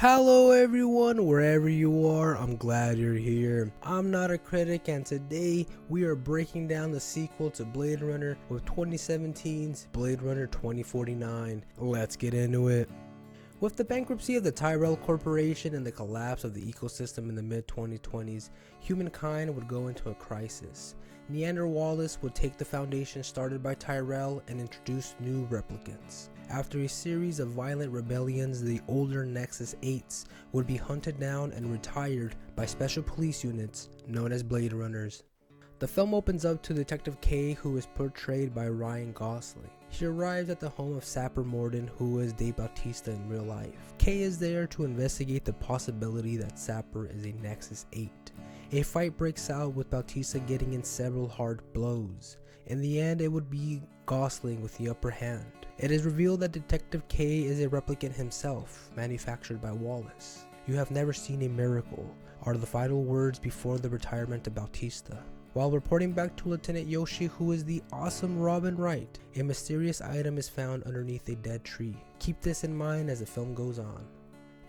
Hello everyone, wherever you are, I'm glad you're here. I'm not a critic, and today we are breaking down the sequel to Blade Runner with 2017's Blade Runner 2049. Let's get into it. With the bankruptcy of the Tyrell Corporation and the collapse of the ecosystem in the mid-2020s, humankind would go into a crisis. Neanderthals would take the foundation started by Tyrell and introduce new replicants. After a series of violent rebellions, the older Nexus 8s would be hunted down and retired by special police units known as Blade Runners. The film opens up to Detective K, who is portrayed by Ryan Gosling. He arrives at the home of Sapper Morton, who is Bautista in real life. K is there to investigate the possibility that Sapper is a Nexus 8. A fight breaks out with Bautista getting in several hard blows. In the end, it would be Gosling with the upper hand. It is revealed that Detective K is a replicant himself, manufactured by Wallace. "You have never seen a miracle," are the final words before the retirement of Bautista. While reporting back to Lieutenant Joshi, who is the awesome Robin Wright, a mysterious item is found underneath a dead tree. Keep this in mind as the film goes on.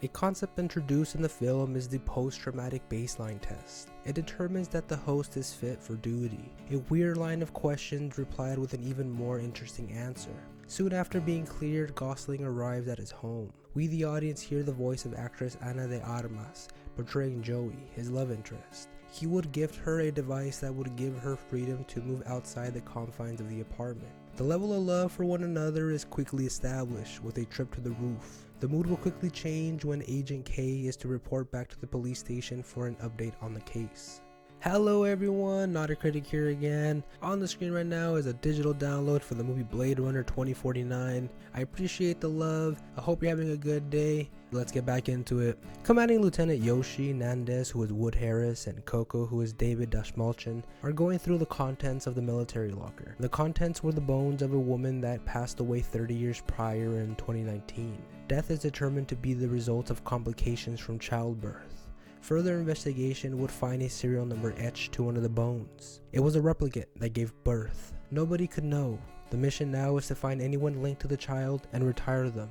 A concept introduced in the film is the post-traumatic baseline test. It determines that the host is fit for duty. A weird line of questions replied with an even more interesting answer. Soon after being cleared, Gosling arrives at his home. We, the audience, hear the voice of actress Ana de Armas, portraying Joey, his love interest. He would gift her a device that would give her freedom to move outside the confines of the apartment. The level of love for one another is quickly established with a trip to the roof. The mood will quickly change when Agent K is to report back to the police station for an update on the case. Hello everyone, Not a Critic here again. On the screen right now is a digital download for the movie Blade Runner 2049. I appreciate the love. I hope you're having a good day. Let's get back into it. Commanding Lieutenant Joshi, Nandez, who is Wood Harris, and Coco, who is David Dastmalchian, are going through the contents of the military locker. The contents were the bones of a woman that passed away 30 years prior in 2019. Death is determined to be the result of complications from childbirth. Further investigation would find a serial number etched to one of the bones. It was a replicant that gave birth. Nobody could know. The mission now is to find anyone linked to the child and retire them.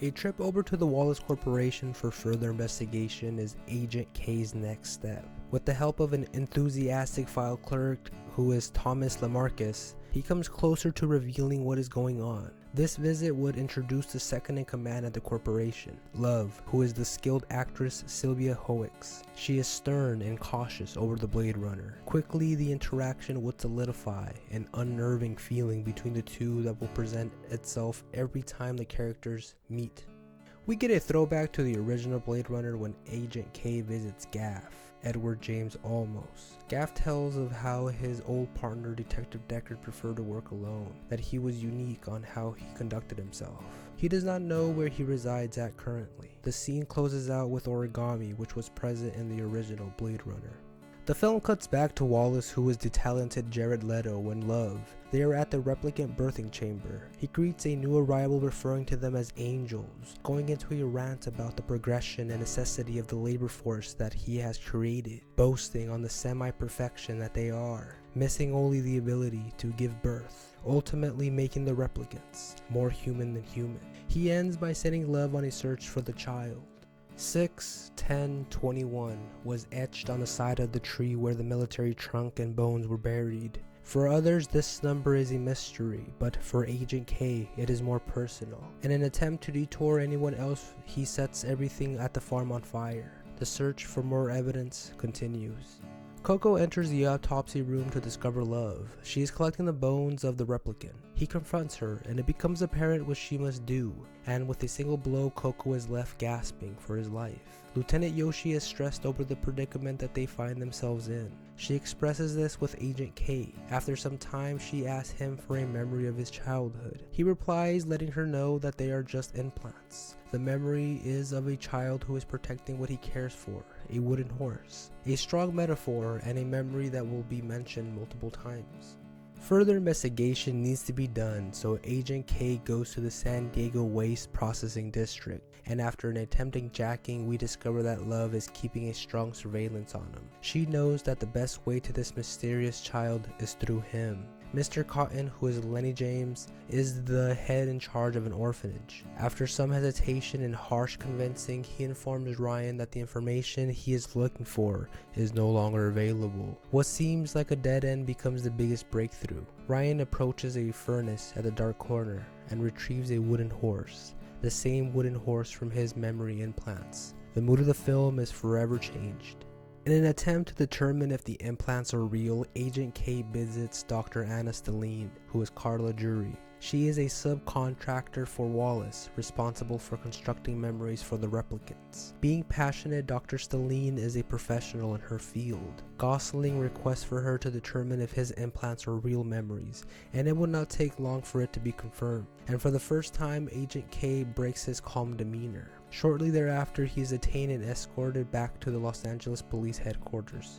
A trip over to the Wallace Corporation for further investigation is Agent K's next step. With the help of an enthusiastic file clerk who is Tomas Lemarquis, he comes closer to revealing what is going on. This visit would introduce the second in command at the corporation, Love, who is the skilled actress Sylvia Hoek. She is stern and cautious over the Blade Runner. Quickly, the interaction would solidify an unnerving feeling between the two that will present itself every time the characters meet. We get a throwback to the original Blade Runner when Agent K visits Gaff, Edward James Olmos. Gaff tells of how his old partner Detective Deckard preferred to work alone, that he was unique on how he conducted himself. He does not know where he resides at currently. The scene closes out with origami, which was present in the original Blade Runner. The film cuts back to Wallace, who is the talented Jared Leto, in Love. They are at the replicant birthing chamber. He greets a new arrival, referring to them as angels, going into a rant about the progression and necessity of the labor force that he has created, boasting on the semi-perfection that they are, missing only the ability to give birth, ultimately making the replicants more human than human. He ends by sending Love on a search for the child. 6-10-21 was etched on the side of the tree where the military trunk and bones were buried. For others, this number is a mystery, but for Agent K, it is more personal. In an attempt to detour anyone else, he sets everything at the farm on fire. The search for more evidence continues. Coco enters the autopsy room to discover Love. She is collecting the bones of the replicant. He confronts her, and it becomes apparent what she must do, and with a single blow, Coco is left gasping for his life. Lieutenant Joshi is stressed over the predicament that they find themselves in. She expresses this with Agent K. After some time, she asks him for a memory of his childhood. He replies, letting her know that they are just implants. The memory is of a child who is protecting what he cares for, a wooden horse. A strong metaphor and a memory that will be mentioned multiple times. Further investigation needs to be done, so Agent K goes to the San Diego Waste Processing District, and after an attempted jacking, we discover that Love is keeping a strong surveillance on him. She knows that the best way to this mysterious child is through him. Mr. Cotton, who is Lennie James, is the head in charge of an orphanage. After some hesitation and harsh convincing, he informs Ryan that the information he is looking for is no longer available. What seems like a dead end becomes the biggest breakthrough. Ryan approaches a furnace at the dark corner and retrieves a wooden horse, the same wooden horse from his memory implants. The mood of the film is forever changed. In an attempt to determine if the implants are real, Agent K visits Dr. Anna Stelline, who is Carla Juri. She is a subcontractor for Wallace, responsible for constructing memories for the replicants. Being passionate, Dr. Stelline is a professional in her field. Gosling requests for her to determine if his implants are real memories, and it would not take long for it to be confirmed. And for the first time, Agent K breaks his calm demeanor. Shortly thereafter, he is detained and escorted back to the Los Angeles Police Headquarters.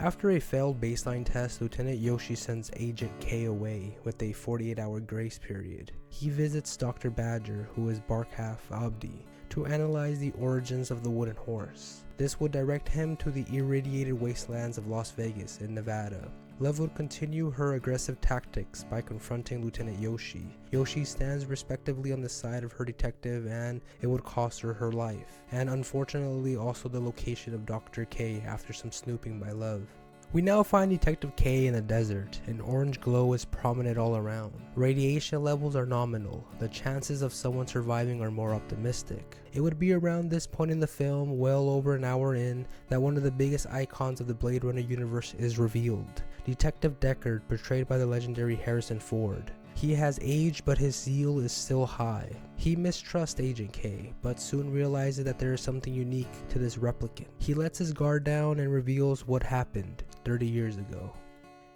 After a failed baseline test, Lieutenant Joshi sends Agent K away with a 48-hour grace period. He visits Dr. Badger, who is Barkhad Abdi, to analyze the origins of the wooden horse. This would direct him to the irradiated wastelands of Las Vegas in Nevada. Love would continue her aggressive tactics by confronting Lieutenant Joshi. Joshi stands respectively on the side of her detective, and it would cost her her life, and unfortunately also the location of Dr. K after some snooping by Love. We now find Detective K in the desert. An orange glow is prominent all around. Radiation levels are nominal. The chances of someone surviving are more optimistic. It would be around this point in the film, well over an hour in, that one of the biggest icons of the Blade Runner universe is revealed. Detective Deckard, portrayed by the legendary Harrison Ford. He has aged, but his zeal is still high. He mistrusts Agent K, but soon realizes that there is something unique to this replicant. He lets his guard down and reveals what happened 30 years ago.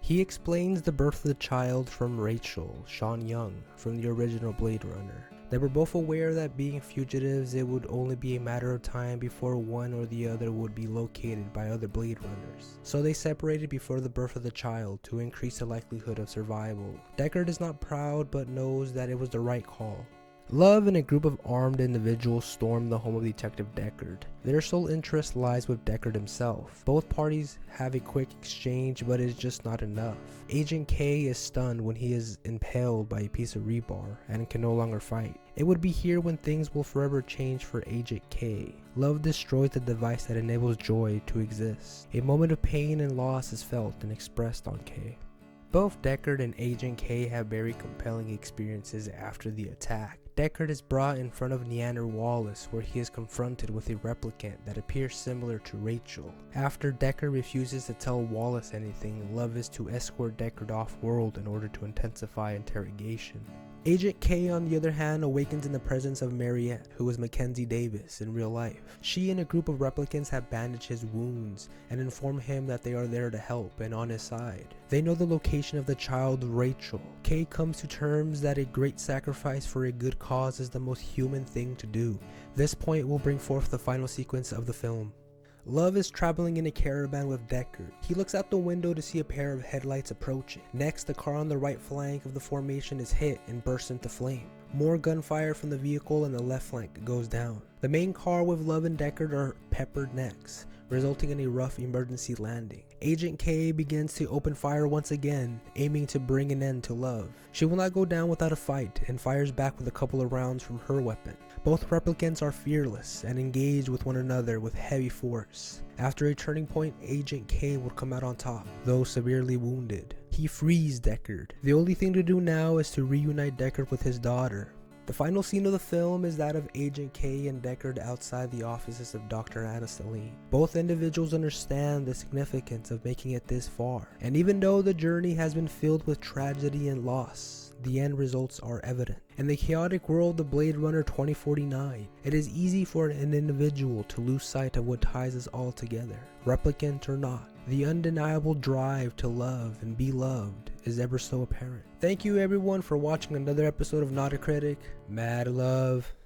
He explains the birth of the child from Rachel, Sean Young, from the original Blade Runner. They were both aware that being fugitives, it would only be a matter of time before one or the other would be located by other Blade Runners. So they separated before the birth of the child to increase the likelihood of survival. Deckard is not proud but knows that it was the right call. Love and a group of armed individuals storm the home of Detective Deckard. Their sole interest lies with Deckard himself. Both parties have a quick exchange, but it is just not enough. Agent K is stunned when he is impaled by a piece of rebar and can no longer fight. It would be here when things will forever change for Agent K. Love destroys the device that enables joy to exist. A moment of pain and loss is felt and expressed on K. Both Deckard and Agent K have very compelling experiences after the attack. Deckard is brought in front of Neander Wallace, where he is confronted with a replicant that appears similar to Rachel. After Deckard refuses to tell Wallace anything, Love is to escort Deckard off-world in order to intensify interrogation. Agent K, on the other hand, awakens in the presence of Mariette, who is Mackenzie Davis in real life. She and a group of replicants have bandaged his wounds and inform him that they are there to help and on his side. They know the location of the child, Rachel. K comes to terms that a great sacrifice for a good cause is the most human thing to do. This point will bring forth the final sequence of the film. Love is traveling in a caravan with Deckard. He looks out the window to see a pair of headlights approaching. Next, the car on the right flank of the formation is hit and bursts into flame. More gunfire from the vehicle and the left flank goes down. The main car with Love and Deckard are peppered next, resulting in a rough emergency landing. Agent K begins to open fire once again, aiming to bring an end to Love. She will not go down without a fight and fires back with a couple of rounds from her weapon. Both replicants are fearless and engage with one another with heavy force. After a turning point, Agent K would come out on top, though severely wounded. He frees Deckard. The only thing to do now is to reunite Deckard with his daughter. The final scene of the film is that of Agent K and Deckard outside the offices of Dr. Anna Stelline. Both individuals understand the significance of making it this far, and even though the journey has been filled with tragedy and loss, the end results are evident. In the chaotic world of Blade Runner 2049, it is easy for an individual to lose sight of what ties us all together, replicant or not. The undeniable drive to love and be loved is ever so apparent. Thank you everyone for watching another episode of Not a Critic. Mad love.